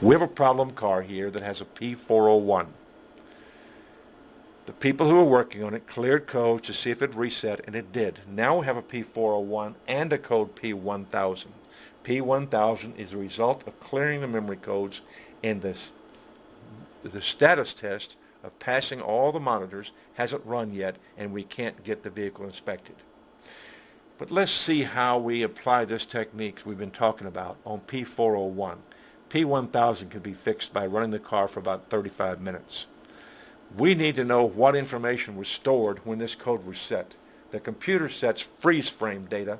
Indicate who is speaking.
Speaker 1: We have a problem car here that has a P401. The people who were working on it cleared codes to see if it reset, and it did. Now we have a P401 and a code P1000. P1000 is the result of clearing the memory codes, and the status test of passing all the monitors hasn't run yet, and we can't get the vehicle inspected. But let's see how we apply this technique we've been talking about on P401. P1000 can be fixed by running the car for about 35 minutes. We need to know what information was stored when this code was set. The computer sets freeze frame data